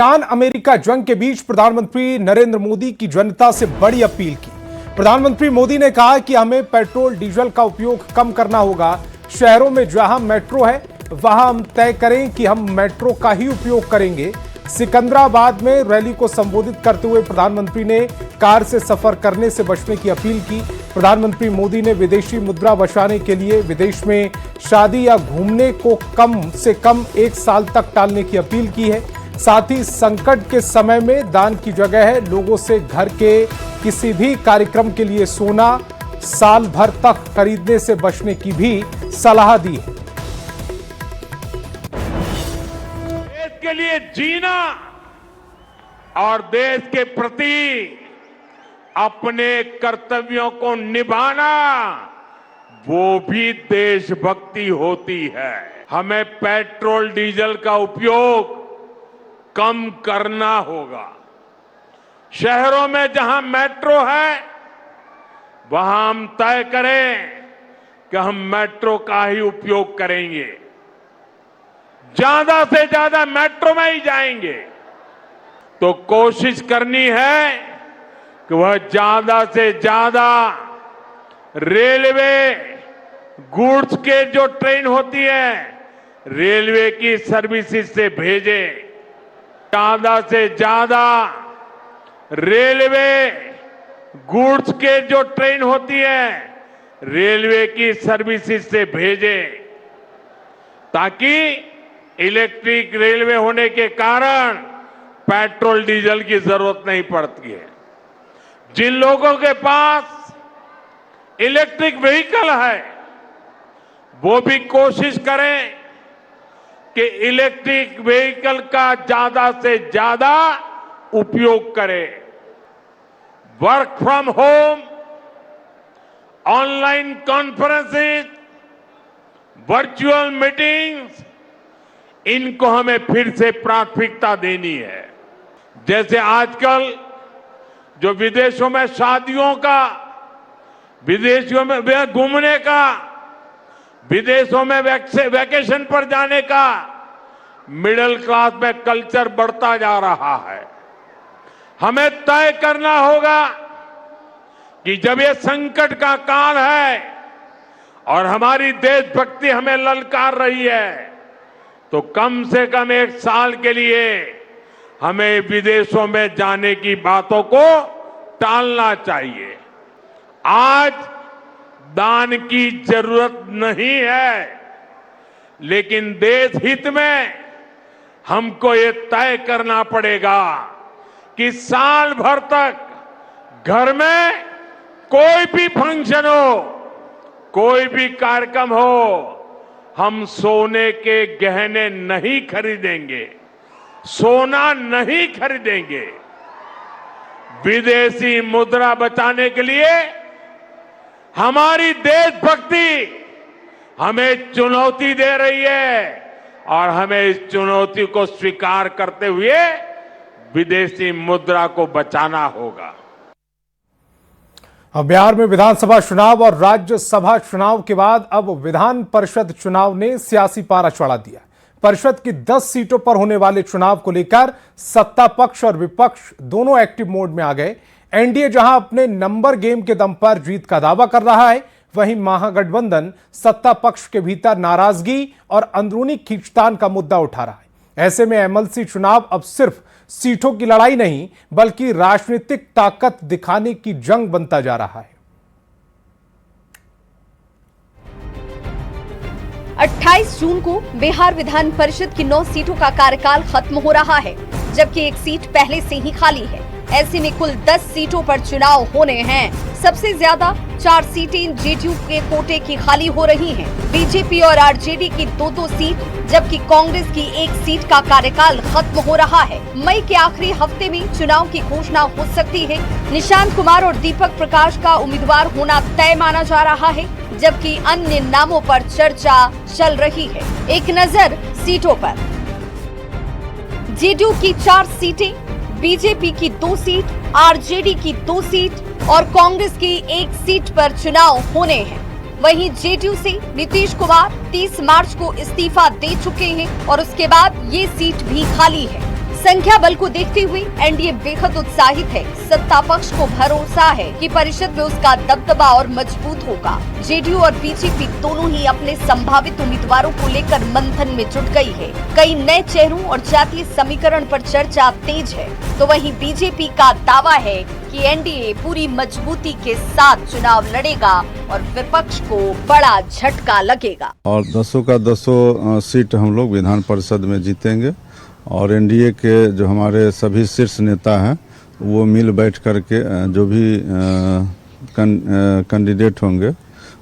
Iran America जंग के बीच प्रधानमंत्री नरेंद्र मोदी की जनता से बड़ी अपील की। प्रधानमंत्री मोदी ने कहा कि हमें पेट्रोल डीजल का उपयोग कम करना होगा। शहरों में जहां मेट्रो है वहां हम तय करें कि हम मेट्रो का ही उपयोग करेंगे। सिकंदराबाद में रैली को संबोधित करते हुए प्रधानमंत्री ने कार से सफर करने से बचने की अपील की। प्रधानमंत्री मोदी ने विदेशी मुद्रा बचाने के लिए विदेश में शादी या घूमने को कम से कम 1 साल तक टालने की अपील की है। साथ ही संकट के समय में दान की जगह है। लोगों से घर के किसी भी कार्यक्रम के लिए सोना साल भर तक खरीदने से बचने की भी सलाह दी है। देश के लिए जीना और देश के प्रति अपने कर्तव्यों को निभाना, वो भी देशभक्ति होती है। हमें पेट्रोल डीजल का उपयोग कम करना होगा। शहरों में जहां मेट्रो है वहां हम तय करें कि हम मेट्रो का ही उपयोग करेंगे। ज्यादा से ज्यादा मेट्रो में ही जाएंगे। तो कोशिश करनी है कि वह ज्यादा से ज्यादा रेलवे गुड्स के जो ट्रेन होती है रेलवे की सर्विसेज से भेजें। ज्यादा से ज्यादा रेलवे गुड्स के जो ट्रेन होती है रेलवे की सर्विसेज से भेजें, ताकि इलेक्ट्रिक रेलवे होने के कारण पेट्रोल डीजल की जरूरत नहीं पड़ती है। जिन लोगों के पास इलेक्ट्रिक व्हीकल है वो भी कोशिश करें कि इलेक्ट्रिक व्हीकल का ज्यादा से ज्यादा उपयोग करें। Work from home, online conferences, virtual meetings, इनको हमें फिर से प्राथमिकता देनी है। जैसे आजकल जो विदेशों में शादियों का, विदेशों में घूमने का, विदेशों में वैकेशन पर जाने का मिडिल क्लास में कल्चर बढ़ता जा रहा है। हमें तय करना होगा कि जब ये संकट का काल है और हमारी देशभक्ति हमें ललकार रही है, तो कम से कम 1 साल के लिए हमें विदेशों में जाने की बातों को टालना चाहिए। आज दान की जरूरत नहीं है, लेकिन देश हित में हमको ये तय करना पड़ेगा कि साल भर तक घर में कोई भी फंक्शन हो, कोई भी कार्यक्रम हो, हम सोने के गहने नहीं खरीदेंगे, सोना नहीं खरीदेंगे। विदेशी मुद्रा बचाने के लिए हमारी देशभक्ति हमें चुनौती दे रही है और हमें इस चुनौती को स्वीकार करते हुए विदेशी मुद्रा को बचाना होगा। अब बिहार में विधानसभा चुनाव और राज्यसभा चुनाव के बाद अब विधान परिषद चुनाव ने सियासी पारा चढ़ा दिया। परिषद की 10 सीटों पर होने वाले चुनाव को लेकर सत्ता पक्ष और विपक्ष दोनों एक्टिव मोड में आ गए। एनडीए जहां अपने नंबर गेम के दम पर जीत का दावा कर रहा है, वहीं महागठबंधन सत्ता पक्ष के भीतर नाराजगी और अंदरूनी खींचतान का मुद्दा उठा रहा है। ऐसे में एमएलसी चुनाव अब सिर्फ सीटों की लड़ाई नहीं बल्कि राजनीतिक ताकत दिखाने की जंग बनता जा रहा है। 28 जून को बिहार विधान परिषद की 9 सीटों का कार्यकाल खत्म हो रहा है, जबकि एक सीट पहले से ही खाली है। ऐसे में कुल 10 सीटों पर चुनाव होने हैं। सबसे ज्यादा 4 सीटें जेडीयू के कोटे की खाली हो रही हैं। बीजेपी और आरजेडी की 2-2 सीट, जबकि कांग्रेस की 1 सीट का कार्यकाल खत्म हो रहा है। मई के आखिरी हफ्ते में चुनाव की घोषणा हो सकती है। निशांत कुमार और दीपक प्रकाश का उम्मीदवार होना तय माना जा रहा है, जबकि अन्य नामों पर चर्चा चल रही है। एक नजर सीटों पर। जेडीयू की 4 सीटें, बीजेपी की 2 सीट, आरजेडी की 2 सीट और कांग्रेस की 1 सीट पर चुनाव होने हैं। वहीं जेडीयू से नीतीश कुमार 30 मार्च को इस्तीफा दे चुके हैं और उसके बाद ये सीट भी खाली है। संख्या बल को देखते हुए एनडीए बेहद उत्साहित है। सत्ता पक्ष को भरोसा है कि परिषद में उसका दबदबा और मजबूत होगा। जेडीयू और बीजेपी दोनों ही अपने संभावित उम्मीदवारों को लेकर मंथन में जुट गई है। कई नए चेहरों और जातीय समीकरण पर चर्चा तेज है, तो वहीं बीजेपी का दावा है कि एनडीए पूरी मजबूती के साथ चुनाव लड़ेगा और विपक्ष को बड़ा झटका लगेगा। और 10 का 10 सीट हम लोग विधान परिषद में जीतेंगे और एनडीए के जो हमारे सभी शीर्ष नेता हैं वो मिल बैठ करके जो भी कैंडिडेट होंगे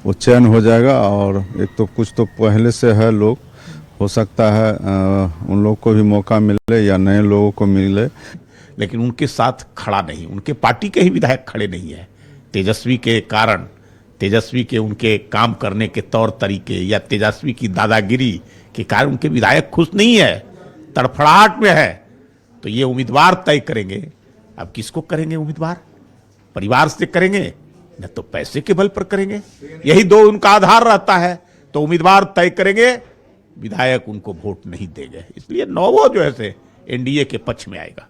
वो चयन हो जाएगा। और एक तो कुछ तो पहले से है लोग, हो सकता है उन लोगों को भी मौका मिले या नए लोगों को मिले, लेकिन उनके साथ खड़ा नहीं, उनके पार्टी के ही विधायक खड़े नहीं है। तेजस्वी के कारण, तेजस्वी के उनके काम करने के तौर तरीके या तेजस्वी की दादागिरी के कारण उनके विधायक खुश नहीं है, तड़फड़ाहट में है। तो ये उम्मीदवार तय करेंगे। अब किसको करेंगे उम्मीदवार? परिवार से करेंगे न तो पैसे के बल पर करेंगे, यही दो उनका आधार रहता है। तो उम्मीदवार तय करेंगे, विधायक उनको वोट नहीं देंगे। इसलिए नौवो जो है एनडीए के पक्ष में आएगा।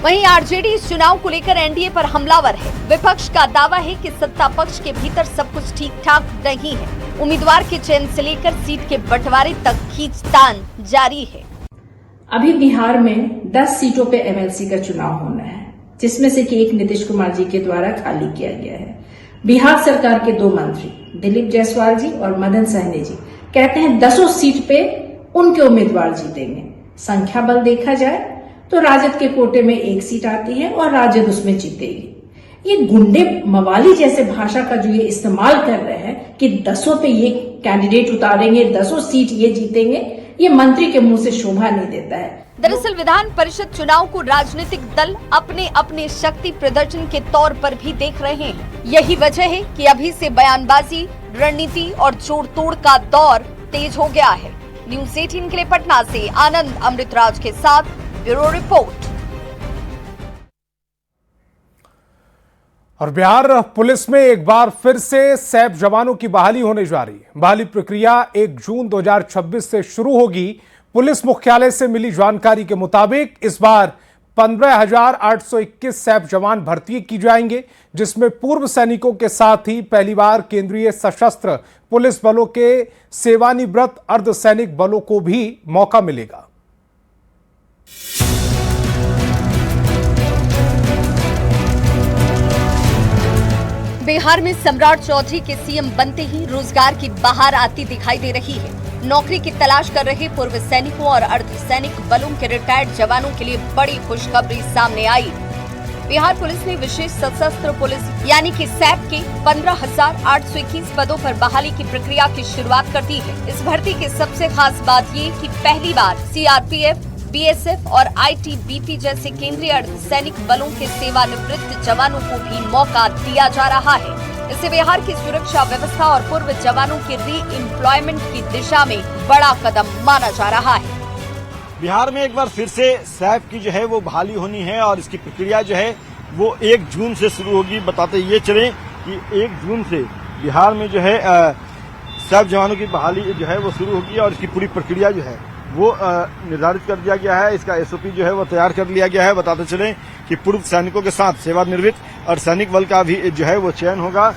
वहीं आरजेडी इस चुनाव को लेकर एनडीए पर हमलावर है। विपक्ष का दावा है कि सत्ता पक्ष के भीतर सब कुछ ठीक ठाक नहीं है। उम्मीदवार के चयन से लेकर सीट के बंटवारे तक खींचतान जारी है। अभी बिहार में 10 सीटों पे एमएलसी का चुनाव होना है, जिसमें से कि एक नीतीश कुमार जी के द्वारा खाली किया गया है। बिहार सरकार के 2 मंत्री दिलीप जायसवाल जी और मदन सहनी जी कहते हैं 10 सीट पे उनके उम्मीदवार जीतेंगे। संख्या बल देखा जाए तो राजद के कोटे में 1 सीट आती है और राजद उसमें जीतेगी। ये गुंडे मवाली जैसे भाषा का जो ये इस्तेमाल कर रहे हैं कि 10 पे ये कैंडिडेट उतारेंगे, 10 सीट ये जीतेंगे, ये मंत्री के मुंह से शोभा नहीं देता है। दरअसल विधान परिषद चुनाव को राजनीतिक दल अपने अपने शक्ति प्रदर्शन के तौर पर भी देख रहे हैं। यही वजह है कि अभी से बयानबाजी, रणनीति और जोड़ तोड़ का दौर तेज हो गया है। न्यूज़ 18 के लिए पटना से आनंद अमृतराज के साथ ब्यूरो रिपोर्ट। और बिहार पुलिस में एक बार फिर से सैप जवानों की बहाली होने जा रही है। बहाली प्रक्रिया 1 जून 2026 से शुरू होगी। पुलिस मुख्यालय से मिली जानकारी के मुताबिक इस बार 15,821 सैप जवान भर्ती की जाएंगे, जिसमें पूर्व सैनिकों के साथ ही पहली बार केंद्रीय सशस्त्र पुलिस बलों के सेवानिवृत्त अर्धसैनिक बलों को भी मौका मिलेगा। बिहार में सम्राट चौधरी के सीएम बनते ही रोजगार की बहार आती दिखाई दे रही है। नौकरी की तलाश कर रहे पूर्व सैनिकों और अर्धसैनिक बलों के रिटायर्ड जवानों के लिए बड़ी खुशखबरी सामने आई। बिहार पुलिस ने विशेष सशस्त्र पुलिस यानी कि सैप के 15,821 पदों पर बहाली की प्रक्रिया की शुरुआत कर दी है। इस भर्ती की सबसे खास बात ये कि पहली बार सीआरपीएफ, बीएसएफ और आईटीबीपी जैसे केंद्रीय अर्धसैनिक बलों के सेवानिवृत्त जवानों को भी मौका दिया जा रहा है। इससे बिहार की सुरक्षा व्यवस्था और पूर्व जवानों के री एम्प्लॉयमेंट की दिशा में बड़ा कदम माना जा रहा है। बिहार में एक बार फिर से सैप की जो है वो बहाली होनी है और इसकी प्रक्रिया जो है वो 1 जून से शुरू होगी। बताते ये चले कि 1 जून से बिहार में जो है सैप जवानों की बहाली जो है वो शुरू होगी और इसकी पूरी प्रक्रिया जो है वो निर्धारित कर दिया गया है। इसका एसओपी जो है वो तैयार कर लिया गया है। बताते चले कि पूर्व सैनिकों के साथ सेवानिवृत्त और सैनिक बल का भी जो है वो चयन होगा।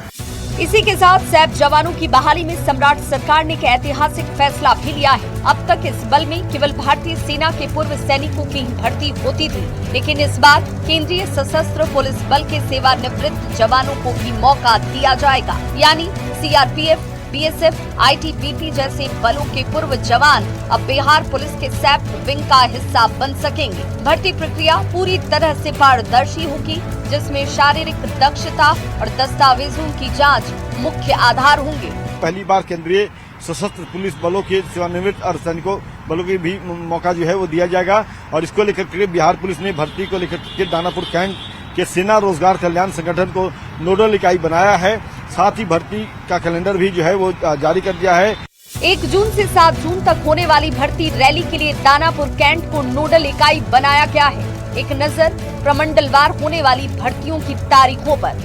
इसी के साथ सैप जवानों की बहाली में सम्राट सरकार ने एक ऐतिहासिक फैसला भी लिया है। अब तक इस बल में केवल भारतीय सेना के पूर्व सैनिकों की ही भर्ती होती थी, लेकिन इस बार केंद्रीय सशस्त्र पुलिस बल के सेवानिवृत्त जवानों को भी मौका दिया जाएगा। यानी सीआरपीएफ, बीएसएफ, आईटीबीपी जैसे बलों के पूर्व जवान अब बिहार पुलिस के सैप विंग का हिस्सा बन सकेंगे। भर्ती प्रक्रिया पूरी तरह से पारदर्शी होगी, जिसमें शारीरिक दक्षता और दस्तावेजों की जांच मुख्य आधार होंगे। पहली बार केंद्रीय सशस्त्र पुलिस बलों के सेवानिवृत्त और सैनिकों बलों के भी मौका जो है वो दिया जाएगा। और इसको लेकर के बिहार पुलिस ने भर्ती को लेकर के दानापुर कैंट के सेना रोजगार कल्याण संगठन को नोडल इकाई बनाया है। साथ ही भर्ती का कैलेंडर भी जो है वो जारी कर दिया है। 1 जून से 7 जून तक होने वाली भर्ती रैली के लिए दानापुर कैंट को नोडल इकाई बनाया गया है। एक नजर प्रमंडलवार होने वाली भर्तियों की तारीखों पर।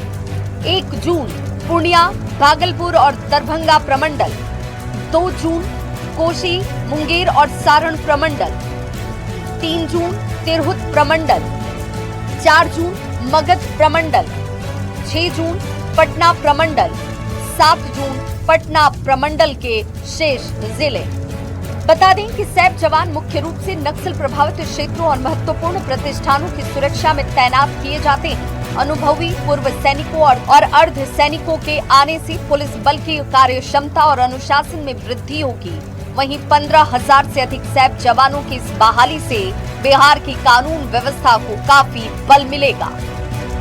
1 जून पूर्णिया, भागलपुर और दरभंगा प्रमंडल। 2 जून कोशी, मुंगेर और सारण प्रमंडल। 3 जून तिरहुत प्रमंडल, 4 जून मगध प्रमंडल, 6 जून पटना प्रमंडल, 7 जून पटना प्रमंडल के शेष जिले। बता दें कि सैप जवान मुख्य रूप से नक्सल प्रभावित क्षेत्रों और महत्वपूर्ण प्रतिष्ठानों की सुरक्षा में तैनात किए जाते हैं। अनुभवी पूर्व सैनिकों और अर्ध सैनिकों के आने से पुलिस बल की कार्य क्षमता और अनुशासन में वृद्धि होगी। वहीं 15,000 से अधिक सैप जवानों की इस बहाली से बिहार की कानून व्यवस्था को काफी बल मिलेगा।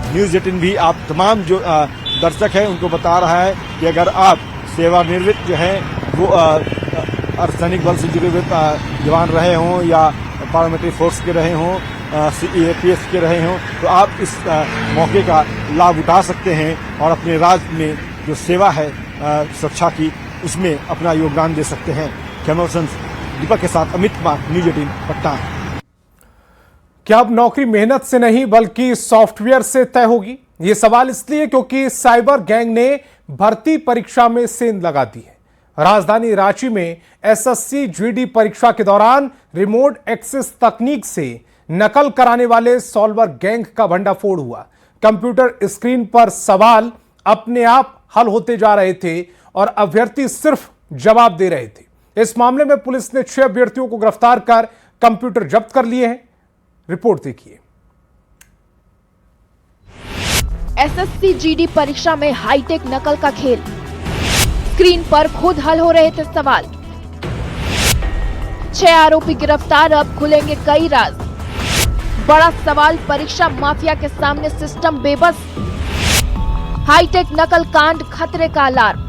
न्यूज 18 भी आप तमाम जो दर्शक हैं उनको बता रहा है कि अगर आप सेवानिवृत्त जो है वो अर्धसैनिक बल से जुड़े हुए जवान रहे हों या पार्लियामेंट्री फोर्स के रहे हों, CAPS के रहे हों, तो आप इस मौके का लाभ उठा सकते हैं और अपने राज्य में जो सेवा है सुरक्षा की उसमें अपना योगदान दे सकते हैं। कैमरा पर्सन दीपक के साथ अमित कुमार, न्यूज 18 पटना। क्या अब नौकरी मेहनत से नहीं बल्कि सॉफ्टवेयर से तय होगी? ये सवाल इसलिए क्योंकि साइबर गैंग ने भर्ती परीक्षा में सेंध लगा दी है। राजधानी रांची में SSC GD परीक्षा के दौरान रिमोट एक्सेस तकनीक से नकल कराने वाले सॉल्वर गैंग का भंडाफोड़ हुआ। कंप्यूटर स्क्रीन पर सवाल अपने आप हल होते जा रहे थे और अभ्यर्थी सिर्फ जवाब दे रहे थे। इस मामले में पुलिस ने 6 अभ्यर्थियों को गिरफ्तार कर कंप्यूटर जब्त कर लिए हैं। रिपोर्ट देखिए। SSC GD परीक्षा में हाईटेक नकल का खेल, स्क्रीन पर खुद हल हो रहे थे सवाल। 6 आरोपी गिरफ्तार, अब खुलेंगे कई राज। बड़ा सवाल, परीक्षा माफिया के सामने सिस्टम बेबस। हाईटेक नकल कांड खतरे का अलार्म।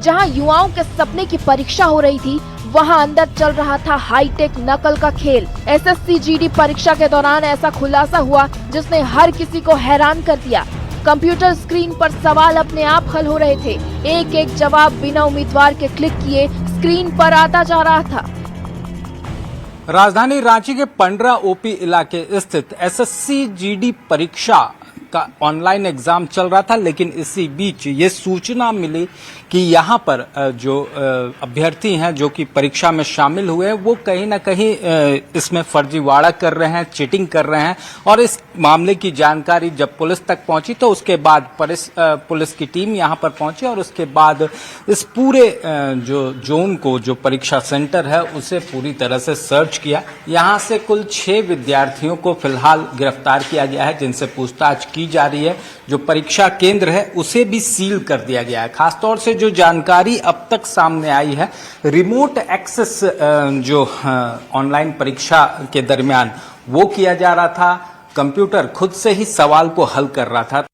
जहां युवाओं के सपने की परीक्षा हो रही थी, वहां अंदर चल रहा था हाईटेक नकल का खेल। SSC GD परीक्षा के दौरान ऐसा खुलासा हुआ जिसने हर किसी को हैरान कर दिया। कंप्यूटर स्क्रीन पर सवाल अपने आप हल हो रहे थे। एक एक जवाब बिना उम्मीदवार के क्लिक किए स्क्रीन पर आता जा रहा था। राजधानी रांची के पंडरा OP इलाके स्थित SSC GD परीक्षा का ऑनलाइन एग्जाम चल रहा था, लेकिन इसी बीच ये सूचना मिली कि यहाँ पर जो अभ्यर्थी हैं जो कि परीक्षा में शामिल हुए हैं वो कहीं ना कहीं इसमें फर्जीवाड़ा कर रहे हैं, चीटिंग कर रहे हैं। और इस मामले की जानकारी जब पुलिस तक पहुंची तो उसके बाद पुलिस की टीम यहाँ पर पहुंची और उसके बाद इस पूरे जो जोन को, जो परीक्षा सेंटर है, उसे पूरी तरह से सर्च किया। यहाँ से कुल 6 विद्यार्थियों को फिलहाल गिरफ्तार किया गया है, जिनसे पूछताछ की जा रही है। जो परीक्षा केंद्र है उसे भी सील कर दिया गया है। खासतौर से जो जानकारी अब तक सामने आई है, रिमोट एक्सेस जो ऑनलाइन परीक्षा के दरमियान वो किया जा रहा था। कंप्यूटर खुद से ही सवाल को हल कर रहा था।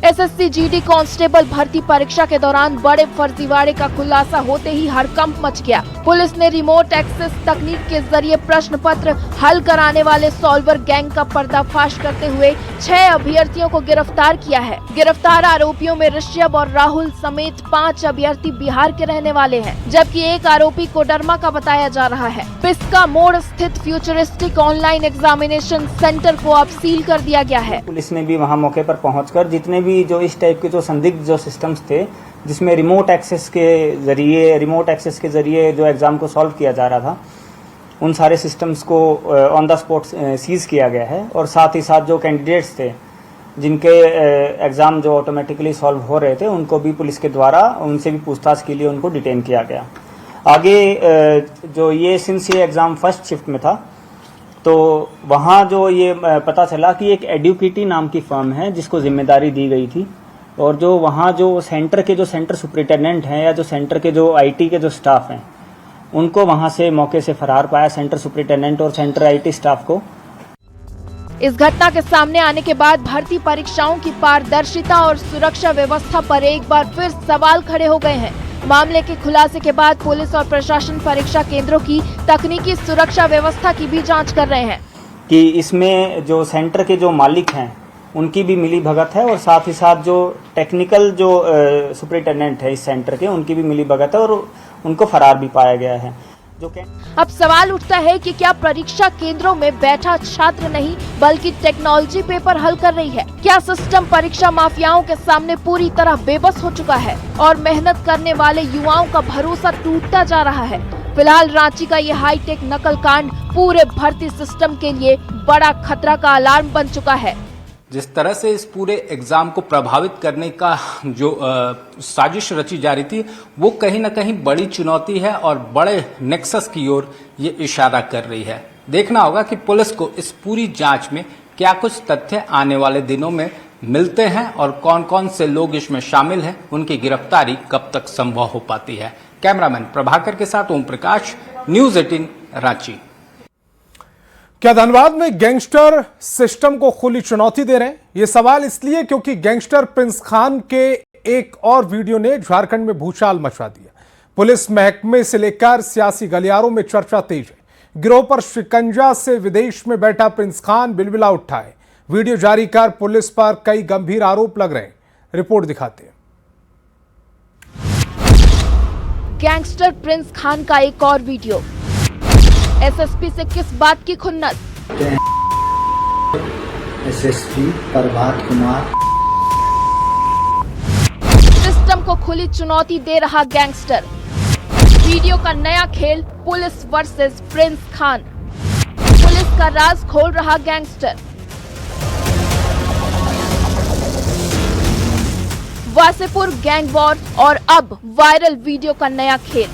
SSC GD कांस्टेबल भर्ती परीक्षा के दौरान बड़े फर्जीवाड़े का खुलासा होते ही हड़कंप मच गया। पुलिस ने रिमोट एक्सेस तकनीक के जरिए प्रश्न पत्र हल कराने वाले सॉल्वर गैंग का पर्दाफाश करते हुए 6 अभ्यर्थियों को गिरफ्तार किया है। गिरफ्तार आरोपियों में ऋषभ और राहुल समेत 5 अभ्यर्थी बिहार के रहने वाले हैं, जबकि एक आरोपी कोडरमा का बताया जा रहा है। पिस्का मोड़ स्थित फ्यूचरिस्टिक ऑनलाइन एग्जामिनेशन सेंटर को अब सील कर दिया गया है। पुलिस ने भी वहां मौके पर पहुंचकर जितने भी जो इस टाइप के जो संदिग्ध जो सिस्टम्स थे, जिसमें रिमोट एक्सेस के जरिए जो एग्जाम को सॉल्व किया जा रहा था, उन सारे सिस्टम्स को ऑन द स्पॉट सीज किया गया है। और साथ ही साथ जो कैंडिडेट्स थे जिनके एग्जाम जो ऑटोमेटिकली सॉल्व हो रहे थे, उनको भी पुलिस के द्वारा उनसे भी पूछताछ के लिए उनको डिटेन किया गया। आगे जो ये सिंस ये एग्जाम फर्स्ट शिफ्ट में था, तो वहाँ जो ये पता चला कि एक एडुकेटी नाम की फर्म है जिसको जिम्मेदारी दी गई थी, और जो वहाँ जो सेंटर के जो सेंटर सुपरिटेंडेंट हैं या जो सेंटर के जो IT के जो स्टाफ हैं, उनको वहाँ से मौके से फरार पाया, सेंटर सुपरिटेंडेंट और सेंटर IT स्टाफ को। इस घटना के सामने आने के बाद भर्ती परीक्षाओं की पारदर्शिता और सुरक्षा व्यवस्था पर एक बार फिर सवाल खड़े हो गए हैं। मामले के खुलासे के बाद पुलिस और प्रशासन परीक्षा केंद्रों की तकनीकी सुरक्षा व्यवस्था की भी जांच कर रहे हैं कि इसमें जो सेंटर के जो मालिक हैं उनकी भी मिली भगत है, और साथ ही साथ जो टेक्निकल जो सुपरिटेंडेंट है इस सेंटर के, उनकी भी मिली भगत है और उनको फरार भी पाया गया है। अब सवाल उठता है कि क्या परीक्षा केंद्रों में बैठा छात्र नहीं बल्कि टेक्नोलॉजी पेपर हल कर रही है? क्या सिस्टम परीक्षा माफियाओं के सामने पूरी तरह बेबस हो चुका है और मेहनत करने वाले युवाओं का भरोसा टूटता जा रहा है? फिलहाल रांची का ये हाईटेक नकल कांड पूरे भर्ती सिस्टम के लिए बड़ा खतरा का अलार्म बन चुका है। जिस तरह से इस पूरे एग्जाम को प्रभावित करने का जो साजिश रची जा रही थी, वो कहीं ना कहीं बड़ी चुनौती है और बड़े नेक्सस की ओर ये इशारा कर रही है। देखना होगा कि पुलिस को इस पूरी जांच में क्या कुछ तथ्य आने वाले दिनों में मिलते हैं और कौन कौन से लोग इसमें शामिल हैं, उनकी गिरफ्तारी कब तक संभव हो पाती है। कैमरामैन प्रभाकर के साथ ओम प्रकाश, न्यूज़ 18 रांची। क्या धनबाद में गैंगस्टर सिस्टम को खुली चुनौती दे रहे हैं? ये सवाल इसलिए क्योंकि गैंगस्टर प्रिंस खान के एक और वीडियो ने झारखंड में भूचाल मचा दिया। पुलिस महकमे से लेकर सियासी गलियारों में चर्चा तेज है। गिरोह पर शिकंजा से विदेश में बैठा प्रिंस खान बिलबिला उठा है। वीडियो जारी कर पुलिस पर कई गंभीर आरोप लग रहे हैं। रिपोर्ट दिखाते हैं। गैंगस्टर प्रिंस खान का एक और वीडियो। एसएसपी से किस बात की खुन्नस? एसएसपी प्रभात कुमार। सिस्टम को खुली चुनौती दे रहा गैंगस्टर। वीडियो का नया खेल police versus Prince Khan. Police का राज खोल रहा गैंगस्टर। वासेपुर गैंग वॉर और अब वायरल वीडियो का नया खेल।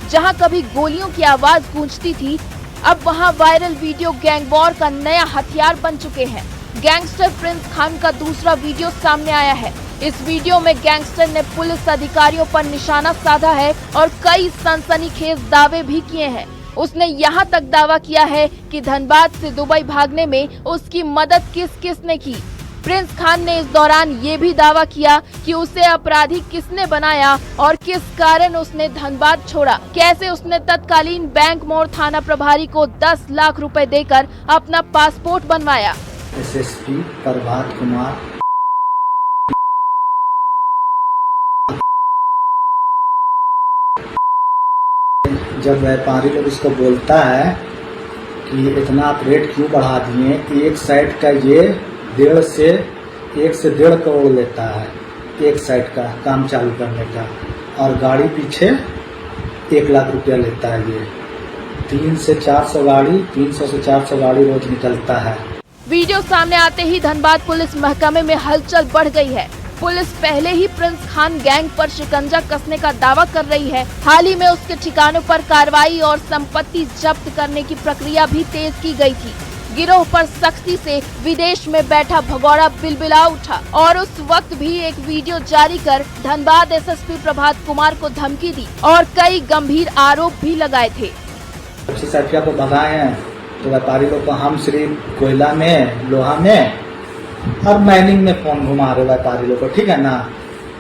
जहां कभी गोलियों की आवाज गूंजती थी, अब वहां वायरल वीडियो गैंग वॉर का नया हथियार बन चुके हैं। गैंगस्टर प्रिंस खान का दूसरा वीडियो सामने आया है। इस वीडियो में गैंगस्टर ने पुलिस अधिकारियों पर निशाना साधा है और कई सनसनीखेज दावे भी किए हैं। उसने यहां तक दावा किया है कि धनबाद से दुबई भागने में उसकी मदद किस किस ने की। प्रिंस खान ने इस दौरान ये भी दावा किया कि उसे अपराधी किसने बनाया और किस कारण उसने धनबाद छोड़ा। कैसे उसने तत्कालीन बैंक मोड़ थाना प्रभारी को 10 लाख रुपए देकर अपना पासपोर्ट बनवाया। एसएसपी प्रभात कुमार। जब व्यापारी लोग इसको बोलता है कि इतना आप रेट क्यों बढ़ा दिए, एक साइड का ये 1.5 से 1.5 करोड़ लेता है एक साइड का काम चालू करने का, और गाड़ी पीछे 1 लाख रुपया लेता है। ये 300 से 400 गाड़ी रोज निकलता है। वीडियो सामने आते ही धनबाद पुलिस महकमे में हलचल बढ़ गई है। पुलिस पहले ही प्रिंस खान गैंग पर शिकंजा कसने का दावा कर रही है। हाल ही में उसके ठिकानों पर कार्रवाई और संपत्ति जब्त करने की प्रक्रिया भी तेज की गई थी। गिरोह पर सख्ती से विदेश में बैठा भगौड़ा बिलबिला उठा और उस वक्त भी एक वीडियो जारी कर धनबाद एसएसपी प्रभात कुमार को धमकी दी और कई गंभीर आरोप भी लगाए थे। साथिया को भगाए हैं तो व्यापारी लोग को हम सिर्फ कोयला में, लोहा में और माइनिंग में फोन घुमा रहे व्यापारी लोग को, ठीक है ना।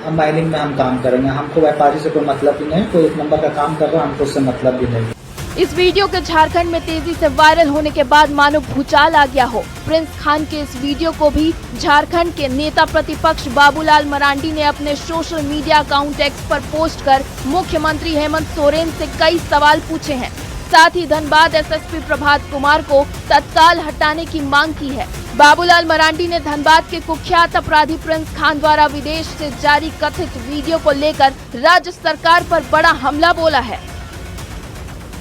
हम माइनिंग में हम काम करेंगे, हमको व्यापारी से कोई मतलब भी नहीं, कोई 1 नंबर का काम कर रहा है, हमको उससे मतलब भी नहीं। इस वीडियो के झारखंड में तेजी से वायरल होने के बाद मानो भूचाल आ गया हो। प्रिंस खान के इस वीडियो को भी झारखंड के नेता प्रतिपक्ष बाबूलाल मरांडी ने अपने सोशल मीडिया अकाउंट एक्स पर पोस्ट कर मुख्यमंत्री हेमंत सोरेन से कई सवाल पूछे हैं। साथ ही धनबाद एसएसपी प्रभात कुमार को तत्काल हटाने की मांग की है। बाबूलाल मरांडी ने धनबाद के कुख्यात अपराधी प्रिंस खान द्वारा विदेश से जारी कथित वीडियो को लेकर राज्य सरकार पर बड़ा हमला बोला है।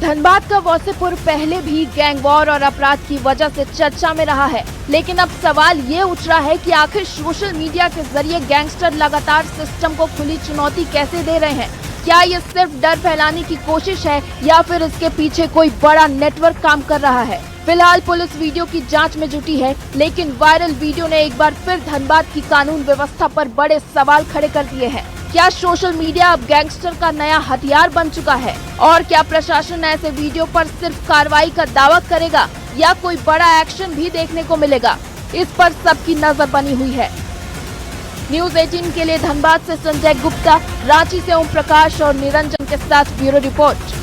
धनबाद का वासेपुर पहले भी गैंग वॉर और अपराध की वजह से चर्चा में रहा है, लेकिन अब सवाल ये उठ रहा है कि आखिर सोशल मीडिया के जरिए गैंगस्टर लगातार सिस्टम को खुली चुनौती कैसे दे रहे हैं? क्या ये सिर्फ डर फैलाने की कोशिश है या फिर इसके पीछे कोई बड़ा नेटवर्क काम कर रहा है? फिलहाल पुलिस वीडियो की जांच में जुटी है, लेकिन वायरल वीडियो ने एक बार फिर धनबाद की कानून व्यवस्था पर बड़े सवाल खड़े कर दिए हैं। क्या सोशल मीडिया अब गैंगस्टर का नया हथियार बन चुका है? और क्या प्रशासन ऐसे वीडियो पर सिर्फ कार्रवाई का दावा करेगा या कोई बड़ा एक्शन भी देखने को मिलेगा? इस पर सबकी नजर बनी हुई है। न्यूज़ 18 के लिए धनबाद से संजय गुप्ता, रांची से ओम प्रकाश और निरंजन के साथ ब्यूरो रिपोर्ट।